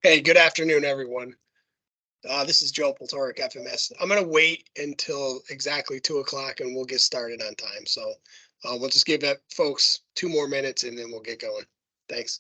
Hey, good afternoon, everyone. This is Joe Poltoric, FMS. I'm going to wait until exactly 2 o'clock and we'll get started on time. So we'll just give that folks 2 more minutes and then we'll get going. Thanks.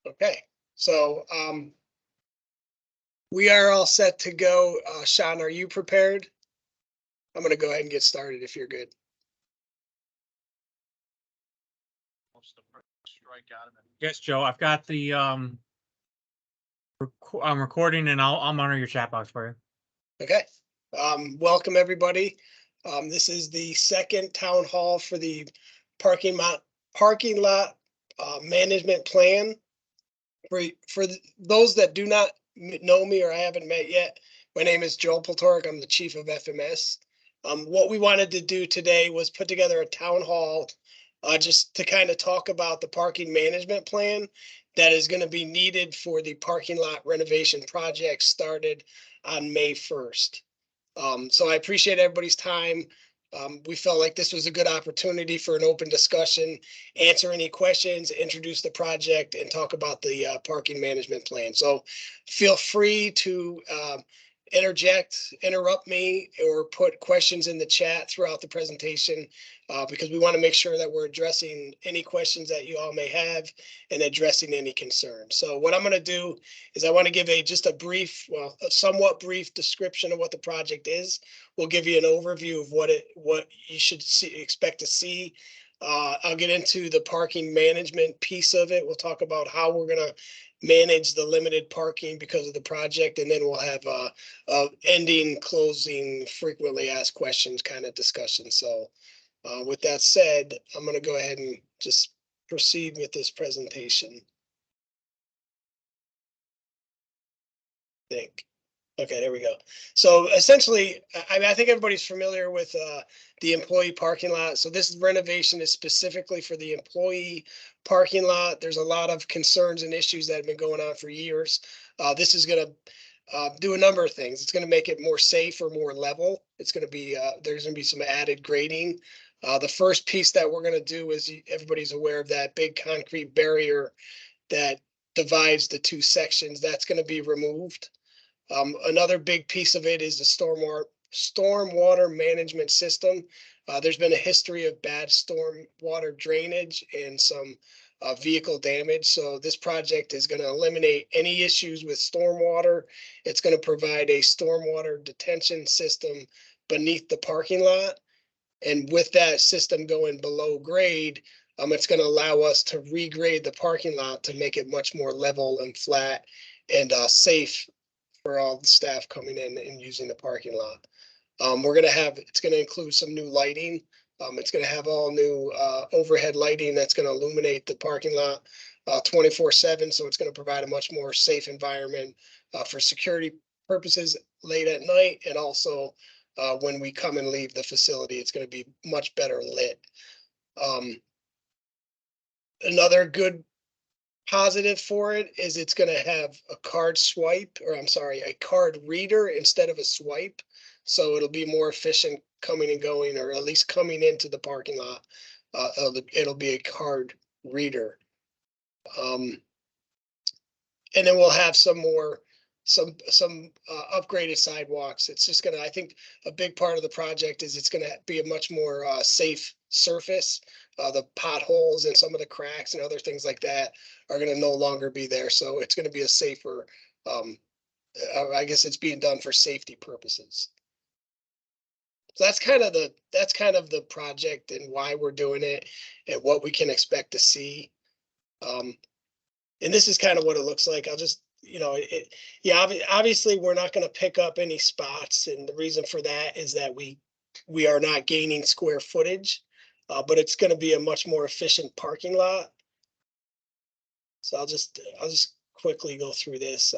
Okay, so we are all set to go. Sean, are you prepared? I'm going to go ahead and get started if you're good. Yes, Joe, I've got the I'm recording and I'll monitor your chat box for you. Okay. Welcome, everybody. This is the second town hall for the parking lot management plan. For those that do not know me or I haven't met yet, my name is Joel Poltoric. I'm the chief of FMS. What we wanted to do today was put together a town hall just to kind of talk about the parking management plan that is going to be needed for the parking lot renovation project started on May 1st. So I appreciate everybody's time. We felt like this was a good opportunity for an open discussion, answer any questions, introduce the project, and talk about the parking management plan. So feel free to interrupt me, or put questions in the chat throughout the presentation, because we want to make sure that we're addressing any questions that you all may have and addressing any concerns. So what I'm going to do is I want to give just a brief, well, a somewhat brief description of what the project is. We'll give you an overview of what you should expect to see. I'll get into the parking management piece of it. We'll talk about how we're going to manage the limited parking because of the project, and then we'll have ending, closing, frequently asked questions kind of discussion. So with that said, I'm going to go ahead and just proceed with this presentation. Okay, there we go. So essentially, I think everybody's familiar with the employee parking lot. So this renovation is specifically for the employee parking lot. There's a lot of concerns and issues that have been going on for years. This is going to do a number of things. It's going to make it more safe or more level. It's going to be there's going to be some added grading. The first piece that we're going to do is, everybody's aware of that big concrete barrier that divides the two sections. That's going to be removed. Another big piece of it is the stormwater management system. There's been a history of bad stormwater drainage and some vehicle damage. So this project is going to eliminate any issues with stormwater. It's going to provide a stormwater detention system beneath the parking lot. And with that system going below grade, it's going to allow us to regrade the parking lot to make it much more level and flat and safe for all the staff coming in and using the parking lot. It's gonna include some new lighting. It's gonna have all new overhead lighting that's gonna illuminate the parking lot 24/7. So it's gonna provide a much more safe environment for security purposes late at night, and also when we come and leave the facility, it's gonna be much better lit. Um, Another good positive for it is it's going to have a card swipe, or I'm sorry, a card reader instead of a swipe. So it'll be more efficient coming and going, or at least coming into the parking lot. It'll be a card reader. Um, and then we'll have some upgraded sidewalks. It's just gonna, I think a big part of the project is it's gonna be a much more safe surface. The potholes and some of the cracks and other things like that are gonna no longer be there. So it's gonna be a safer, I guess it's being done for safety purposes. So that's kind of the project and why we're doing it and what we can expect to see. Um, and this is kind of what it looks like. I'll just, yeah, obviously we're not going to pick up any spots. And the reason for that is that we are not gaining square footage, but it's going to be a much more efficient parking lot. So I'll just quickly go through this.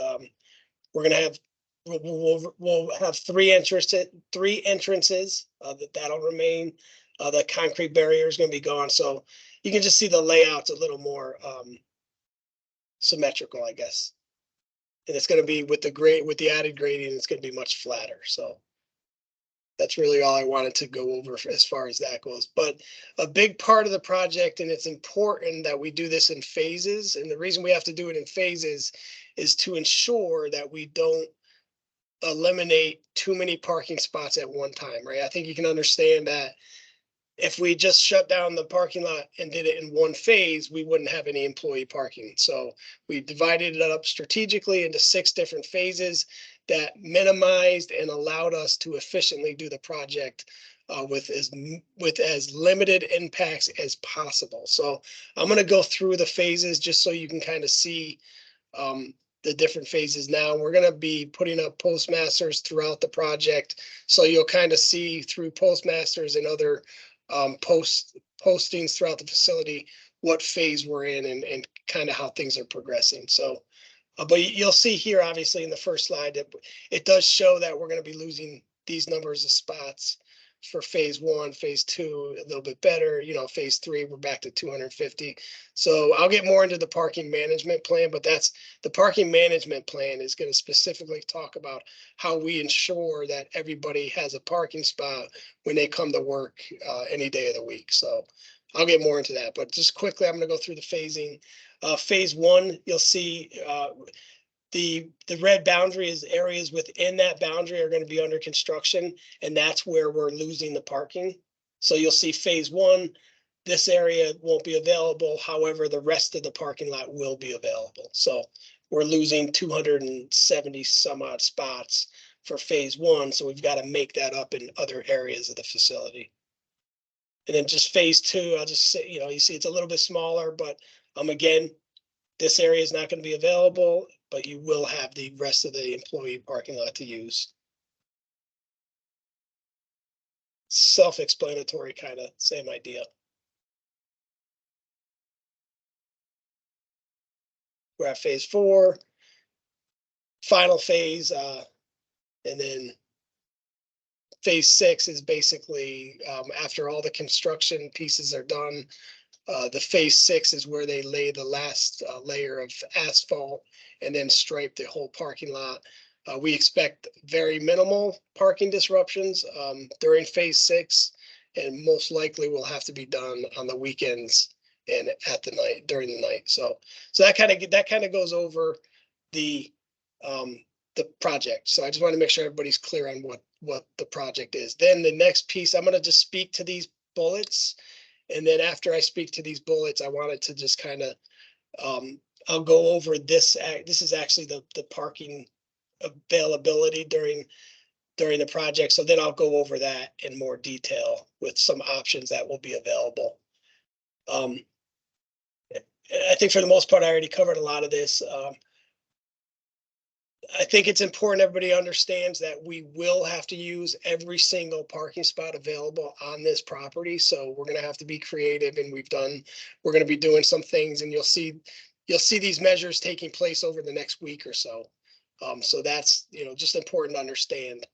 We're going to have, we'll have three entrances, that'll remain. The concrete barrier is going to be gone. So you can just see the layout's a little more, symmetrical, I guess. And it's going to be with the added grading, it's going to be much flatter. So that's really all I wanted to go over as far as that goes. But a big part of the project, and it's important that we do this in phases. And the reason we have to do it in phases is to ensure that we don't eliminate too many parking spots at one time, right? I think you can understand that if we just shut down the parking lot and did it in one phase, we wouldn't have any employee parking. So we divided it up strategically into 6 different phases that minimized and allowed us to efficiently do the project with as limited impacts as possible. So I'm going to go through the phases just so you can kind of see the different phases. Now we're going to be putting up postmasters throughout the project. So you'll kind of see through postmasters and other postings throughout the facility what phase we're in, and kind of how things are progressing. So, but you'll see here, obviously, in the first slide, that it does show that we're going to be losing these numbers of spots for phase 1, phase 2, a little bit better. Phase 3, we're back to 250. So I'll get more into the parking management plan, but the parking management plan is going to specifically talk about how we ensure that everybody has a parking spot when they come to work any day of the week. So I'll get more into that, but just quickly, I'm going to go through the phasing. Phase 1, you'll see the red boundary is areas within that boundary are going to be under construction, and that's where we're losing the parking. So you'll see phase 1, this area won't be available. However, the rest of the parking lot will be available. So we're losing 270 some odd spots for phase 1. So we've got to make that up in other areas of the facility. And then just phase 2, I'll just say, you see it's a little bit smaller, but again, this area is not going to be available, but you will have the rest of the employee parking lot to use. Self-explanatory, kind of same idea. We're at phase 4, final phase, and then phase 6 is basically after all the construction pieces are done. The phase 6 is where they lay the last layer of asphalt and then stripe the whole parking lot. We expect very minimal parking disruptions during phase 6, and most likely will have to be done on the weekends and at the night, during the night. So that kind of goes over the project. So I just want to make sure everybody's clear on what the project is. Then the next piece, I'm going to just speak to these bullets. And then after I speak to these bullets, I wanted to just kind of, I'll go over this. This is actually the parking availability during the project. So then I'll go over that in more detail with some options that will be available. I think for the most part, I already covered a lot of this. I think it's important everybody understands that we will have to use every single parking spot available on this property. So we're gonna have to be creative, and we're gonna be doing some things, and you'll see these measures taking place over the next week or so. So that's, just important to understand.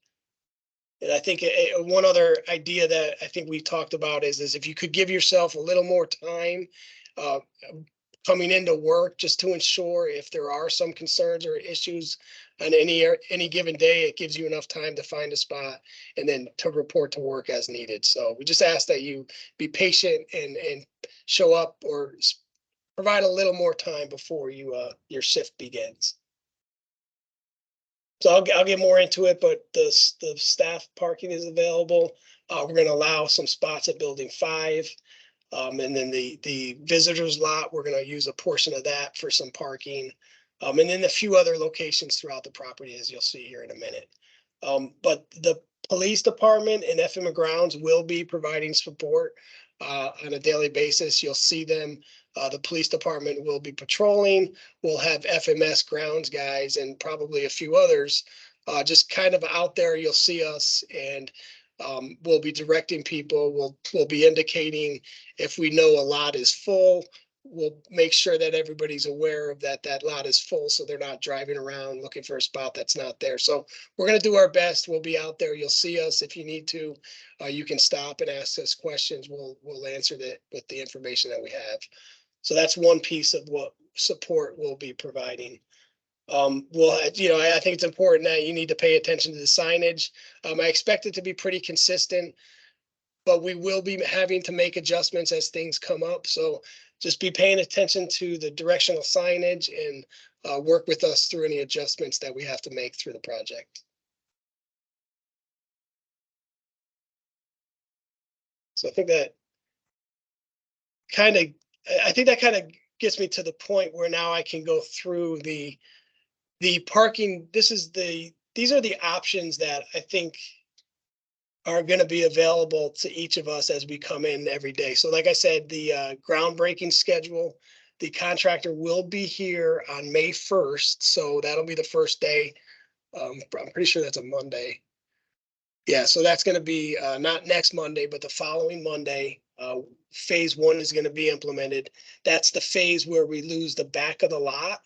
And I think one other idea that I think we talked about is if you could give yourself a little more time, uh, coming into work, just to ensure if there are some concerns or issues on any given day, it gives you enough time to find a spot and then to report to work as needed. So we just ask that you be patient and show up, or provide a little more time before your shift begins. So I'll get more into it, but the staff parking is available. We're going to allow some spots at building 5. And then the visitors lot, we're going to use a portion of that for some parking. And then a few other locations throughout the property, as you'll see here in a minute. But the police department and FM Grounds will be providing support on a daily basis. You'll see them. The police department will be patrolling. We'll have FMS grounds guys and probably a few others just kind of out there. You'll see us, and we'll be directing people. We'll be indicating if we know a lot is full. We'll make sure that everybody's aware of that lot is full, so they're not driving around looking for a spot that's not there. So we're going to do our best. We'll be out there. You'll see us. If you need to, you can stop and ask us questions. We'll answer that with the information that we have. So that's one piece of what support we'll be providing. Well, I think it's important that you need to pay attention to the signage. I expect it to be pretty consistent, but we will be having to make adjustments as things come up. So just be paying attention to the directional signage and work with us through any adjustments that we have to make through the project. So I think that kind of gets me to the point where now I can go through the parking. These are the options that I think are going to be available to each of us as we come in every day. So like I said, the groundbreaking schedule, the contractor will be here on May 1st. So that'll be the first day. I'm pretty sure that's a Monday. Yeah, so that's going to be not next Monday, but the following Monday. Phase 1 is going to be implemented. That's the phase where we lose the back of the lot.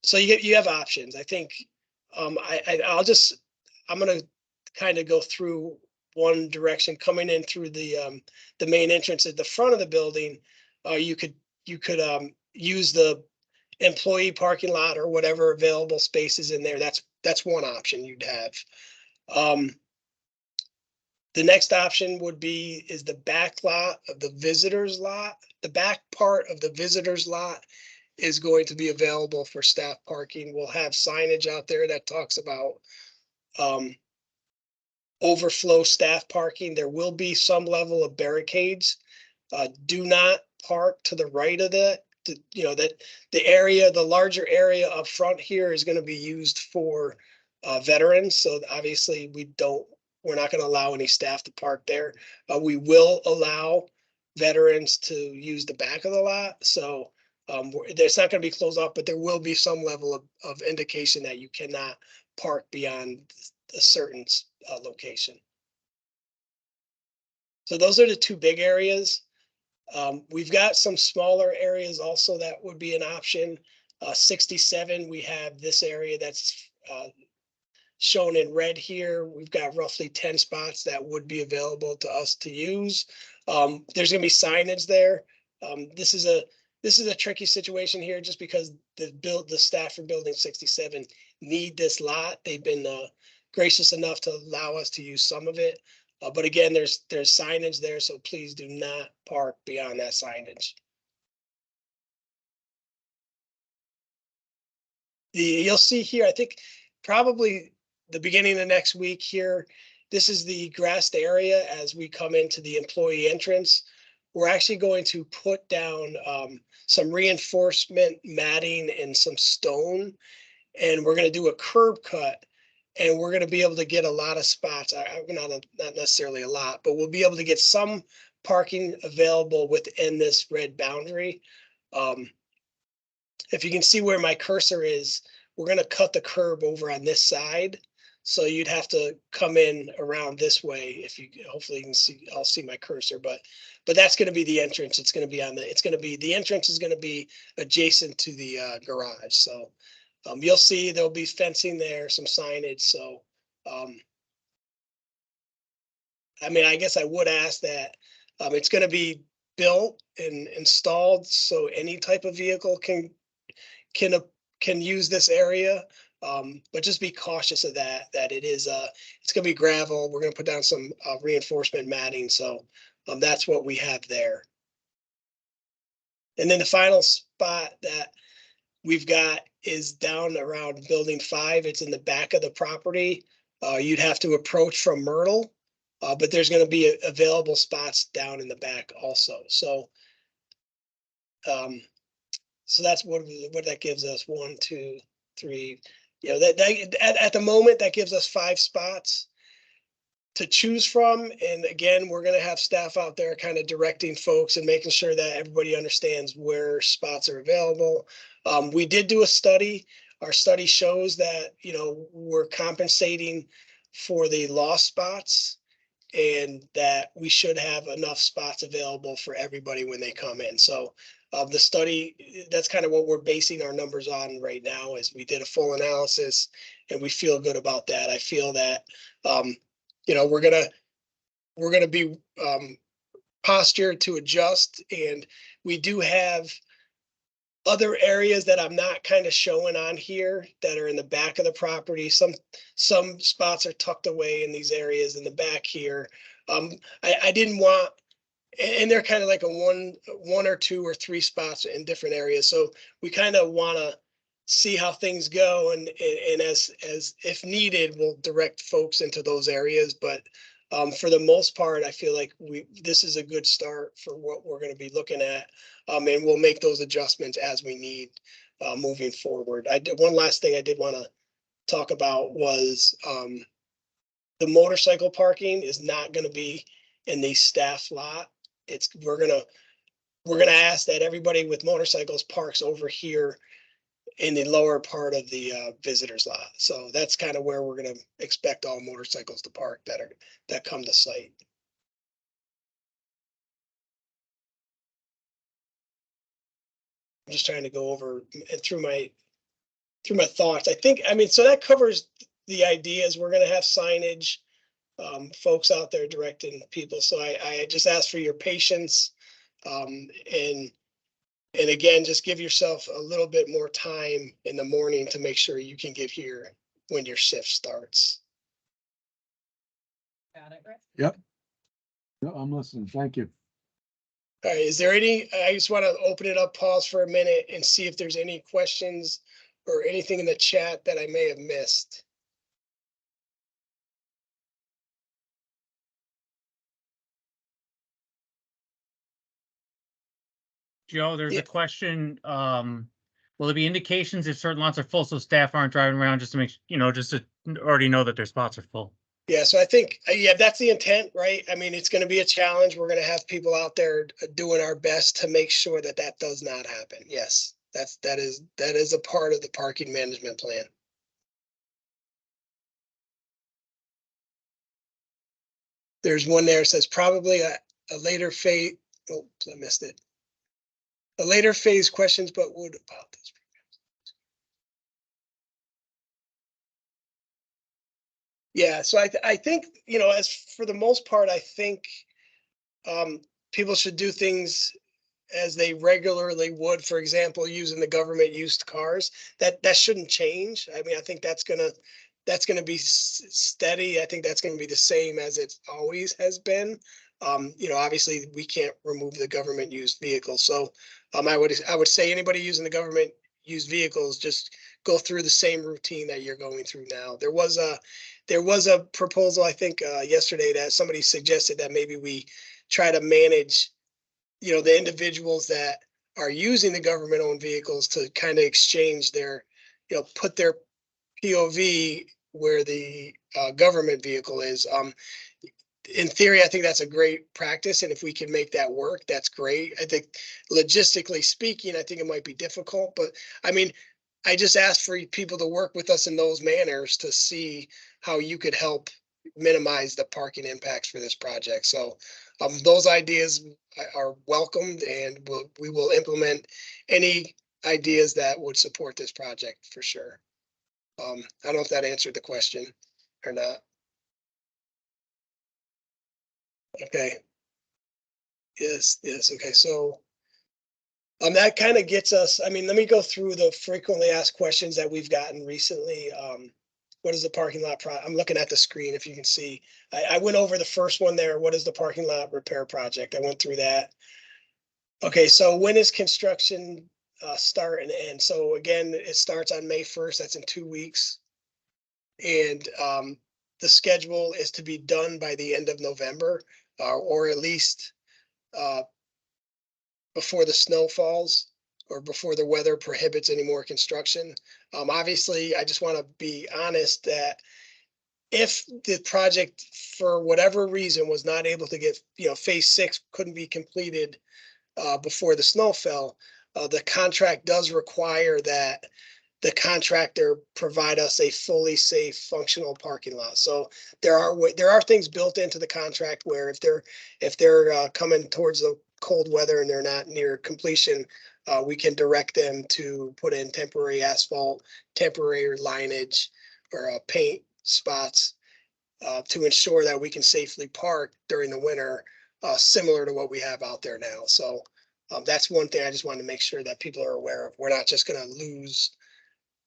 So you have options. I think I'm going to kind of go through one direction. Coming in through the main entrance at the front of the building. You could use the employee parking lot or whatever available spaces in there. That's one option you'd have. The next option is the back lot of the visitors lot. The back part of the visitors lot is going to be available for staff parking. We'll have signage out there that talks about overflow staff parking. There will be some level of barricades. Do not park to the right of that. The larger area up front here is going to be used for veterans. So obviously we're not going to allow any staff to park there. We will allow veterans to use the back of the lot. So it's not going to be closed off, but there will be some level of indication that you cannot park beyond a certain location. So those are the two big areas. We've got some smaller areas also that would be an option. 67, we have this area that's shown in red here. We've got roughly 10 spots that would be available to us to use. There's going to be signage there. This is a tricky situation here, just because the staff from building 67 need this lot. They've been gracious enough to allow us to use some of it. But again, there's signage there, so please do not park beyond that signage. You'll see here, I think probably the beginning of the next week here, this is the grassed area as we come into the employee entrance. We're actually going to put down some reinforcement matting and some stone, and we're going to do a curb cut, and we're going to be able to get a lot of spots. Not necessarily a lot, but we'll be able to get some parking available within this red boundary. If you can see where my cursor is, we're gonna cut the curb over on this side. So you'd have to come in around this way if you, hopefully you can see, I'll see my cursor, but that's gonna be the entrance. It's gonna be on the, it's gonna be, the entrance is gonna be adjacent to the garage. So you'll see there'll be fencing there, some signage. So I mean, I guess I would ask that it's gonna be built and installed so any type of vehicle can uh, can use this area. But just be cautious of that, that it is, it's gonna be gravel. We're gonna put down some reinforcement matting. So that's what we have there. And then the final spot that we've got is down around building 5. It's in the back of the property. You'd have to approach from Myrtle, but there's gonna be available spots down in the back also. So so that's what that gives us. 1, 2, 3. You know, that at the moment, that gives us 5 spots to choose from. And again, we're gonna have staff out there kind of directing folks and making sure that everybody understands where spots are available. We did do a study. Our study shows that, you know, we're compensating for the lost spots and that we should have enough spots available for everybody when they come in. So the study, that's kind of what we're basing our numbers on right now, is we did a full analysis and we feel good about that. I feel that, you know, we're gonna be postured to adjust, and we do have other areas that I'm not kind of showing on here that are in the back of the property. Some spots are tucked away in these areas in the back here. I didn't want, and they're kind of like a one or 2 or 3 spots in different areas. So we kind of want to see how things go, and as if needed, we'll direct folks into those areas. But for the most part, I feel like this is a good start for what we're going to be looking at, and we'll make those adjustments as we need moving forward. One last thing I did want to talk about was the motorcycle parking is not going to be in the staff lot. We're gonna ask that everybody with motorcycles parks over here in the lower part of the visitors lot. So that's kind of where we're gonna expect all motorcycles to park that come to site. I'm just trying to go over and through my thoughts. I think, I mean, so that covers the ideas. We're gonna have signage, folks out there directing people. So I just ask for your patience, and again, just give yourself a little bit more time in the morning to make sure you can get here when your shift starts. Got it, right? Yep. No, I'm listening. Thank you. All right, is there I just want to open it up, pause for a minute and see if there's any questions or anything in the chat that I may have missed. Joe, there's Yeah. a question. Will there be indications if certain lots are full so staff aren't driving around just to make, just to already know that their spots are full? Yeah, so I think, yeah, that's the intent, right? I mean, it's going to be a challenge. We're going to have people out there doing our best to make sure that that does not happen. Yes, that is a part of the parking management plan. There's one there that says probably a later phase. Oh, I missed it. A later phase questions, but what about this? Yeah, so I think, as for the most part, I think people should do things as they regularly would. For example, using the government used cars. That shouldn't change. I mean, I think that's gonna be steady. I think that's gonna be the same as it always has been. Obviously we can't remove the government used vehicles. So I would say anybody using the government used vehicles, just go through the same routine that you're going through now. There was a proposal, I think, yesterday, that somebody suggested that maybe we try to manage, the individuals that are using the government owned vehicles to kind of exchange their, put their POV where the government vehicle is. In theory, I think that's a great practice. And if we can make that work, that's great. I think logistically speaking, I think it might be difficult, but I mean, I just asked for people to work with us in those manners to see how you could help minimize the parking impacts for this project. So those ideas are welcomed, and we will implement any ideas that would support this project for sure. I don't know if that answered the question or not. Okay. Yes, yes. Okay, so that kind of gets us, I mean, let me go through the frequently asked questions that we've gotten recently. What is the parking lot I'm looking at the screen if you can see. I went over the first one there. What is the parking lot repair project? I went through that. Okay, so when is construction start and end? So again, it starts on May 1st. That's in 2 weeks. And the schedule is to be done by the end of November, or at least before the snow falls or before the weather prohibits any more construction. Obviously, I just want to be honest that if the project, for whatever reason, was not able to get, phase 6 couldn't be completed before the snow fell, the contract does require that the contractor provide us a fully safe, functional parking lot. So there are things built into the contract where if they're coming towards the cold weather and they're not near completion, we can direct them to put in temporary asphalt, temporary lineage, or paint spots to ensure that we can safely park during the winter, similar to what we have out there now. So that's one thing I just wanted to make sure that people are aware of. We're not just going to lose,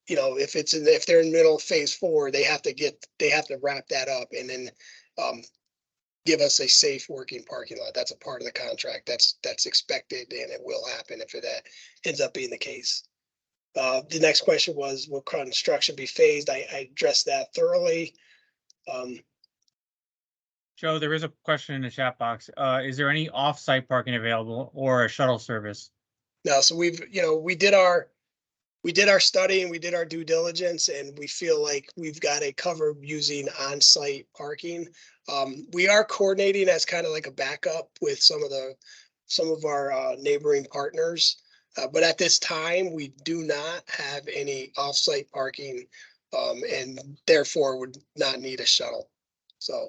if they're in middle of phase 4, they have to wrap that up and then give us a safe working parking lot. That's a part of the contract. That's expected, and it will happen if that ends up being the case. The next question was, will construction be phased? I addressed that thoroughly. Joe, there is a question in the chat box. Is there any off-site parking available or a shuttle service? No, so we did our study and we did our due diligence, and we feel like we've got it covered using on-site parking. We are coordinating as kind of like a backup with some of our neighboring partners. But at this time, we do not have any off-site parking, and therefore would not need a shuttle. So,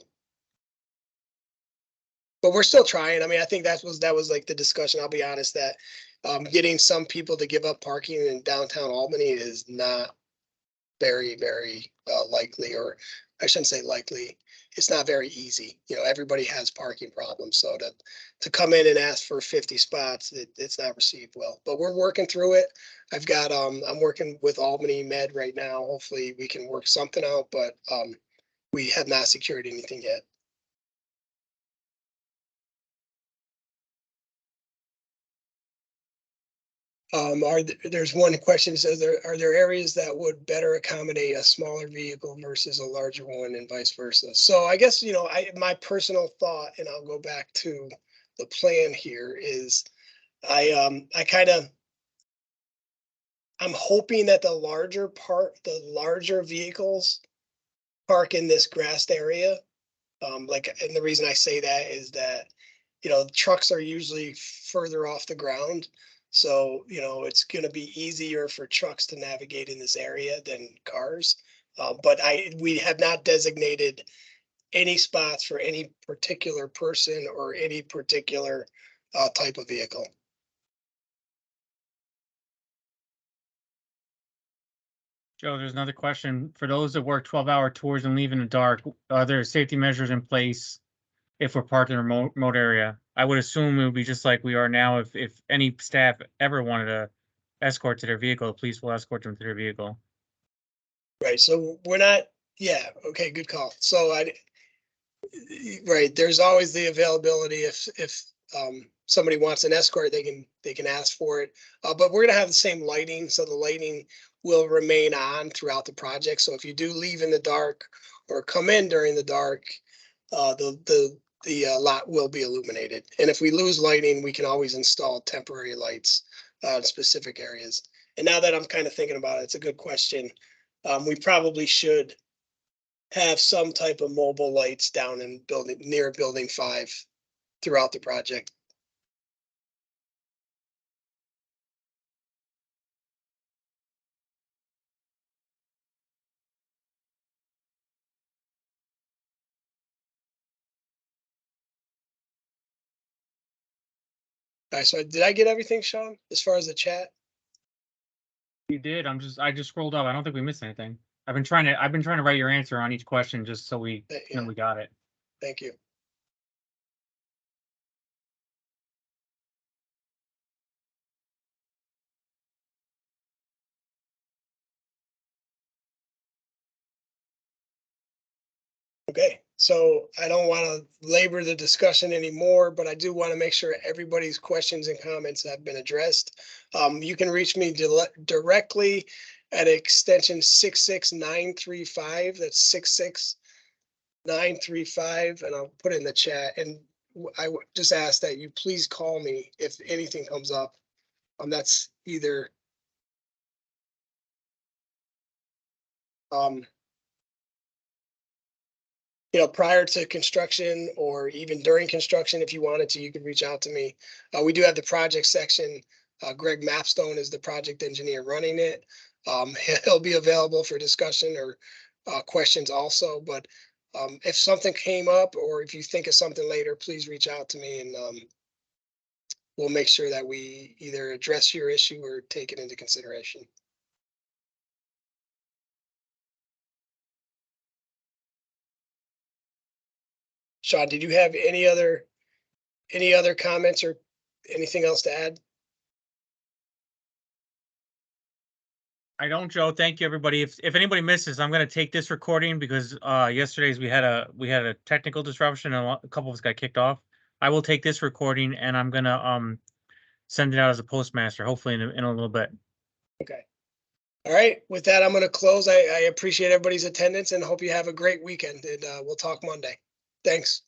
but we're still trying. I mean, I think that was like the discussion. I'll be honest that getting some people to give up parking in downtown Albany is not very, very likely, or I shouldn't say likely. It's not very easy. Everybody has parking problems. So to come in and ask for 50 spots, it's not received well. But we're working through it. I'm working with Albany Med right now. Hopefully we can work something out, but we have not secured anything yet. There's one question that says, are there areas that would better accommodate a smaller vehicle versus a larger one and vice versa? So I guess, my personal thought, and I'll go back to the plan here, is I'm hoping that the larger vehicles park in this grassed area. And the reason I say that is that, trucks are usually further off the ground. So, it's going to be easier for trucks to navigate in this area than cars. But we have not designated any spots for any particular person or any particular type of vehicle. Joe, there's another question. For those that work 12-hour tours and leave in the dark, are there safety measures in place if we're parked in a remote area? I would assume it would be just like we are now. If any staff ever wanted to escort to their vehicle, the police will escort them to their vehicle. Right. So we're not. Yeah. Okay. Good call. So right. There's always the availability if somebody wants an escort, they can ask for it. But we're gonna have the same lighting, so the lighting will remain on throughout the project. So if you do leave in the dark or come in during the dark, the lot will be illuminated. And if we lose lighting, we can always install temporary lights in specific areas. And now that I'm kind of thinking about it, it's a good question. We probably should have some type of mobile lights down in near building 5 throughout the project. All right, so did I get everything, Sean, as far as the chat? You did. I just scrolled up. I don't think we missed anything. I've been trying to write your answer on each question just so we Yeah. know we got it. Thank you. Okay, so I don't want to labor the discussion anymore, but I do want to make sure everybody's questions and comments have been addressed. You can reach me directly at extension 66935. That's 66935, and I'll put it in the chat. And I would just ask that you please call me if anything comes up. That's either prior to construction or even during construction, if you wanted to, you could reach out to me. We do have the project section. Greg Mapstone is the project engineer running it. He'll be available for discussion or questions also. But if something came up or if you think of something later, please reach out to me and we'll make sure that we either address your issue or take it into consideration. Sean, did you have any other comments or anything else to add? I don't, Joe. Thank you, everybody. If anybody misses, I'm going to take this recording because yesterday's we had a technical disruption and a couple of us got kicked off. I will take this recording and I'm going to send it out as a postmaster, hopefully in a little bit. Okay. All right. With that, I'm going to close. I appreciate everybody's attendance and hope you have a great weekend. And we'll talk Monday. Thanks.